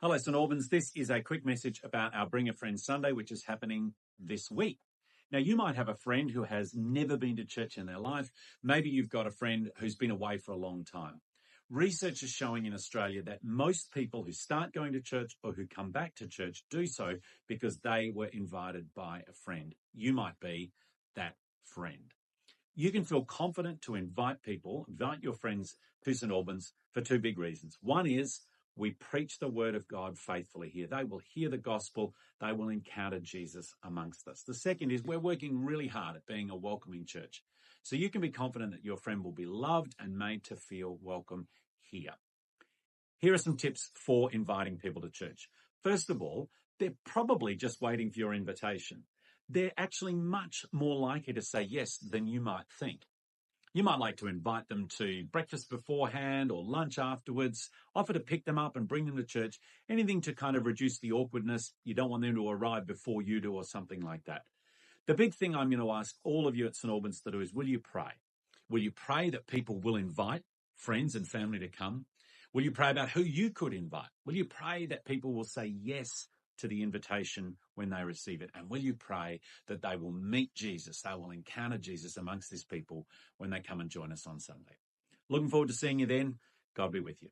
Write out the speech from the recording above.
Hello, St Albans. This is a quick message about our Bring a Friend Sunday, which is happening this week. Now, you might have a friend who has never been to church in their life. Maybe you've got a friend who's been away for a long time. Research is showing in Australia that most people who start going to church or who come back to church do so because they were invited by a friend. You might be that friend. You can feel confident to invite your friends to St Albans for two big reasons. One is we preach the word of God faithfully here. They will hear the gospel. They will encounter Jesus amongst us. The second is we're working really hard at being a welcoming church. So you can be confident that your friend will be loved and made to feel welcome here. Here are some tips for inviting people to church. First of all, they're probably just waiting for your invitation. They're actually much more likely to say yes than you might think. You might like to invite them to breakfast beforehand or lunch afterwards, offer to pick them up and bring them to church, anything to kind of reduce the awkwardness. You don't want them to arrive before you do or something like that. The big thing I'm going to ask all of you at St Albans to do is, will you pray? Will you pray that people will invite friends and family to come? Will you pray about who you could invite? Will you pray that people will say yes to the invitation when they receive it? And will you pray that they will meet Jesus, they will encounter Jesus amongst this people when they come and join us on Sunday? Looking forward to seeing you then. God be with you.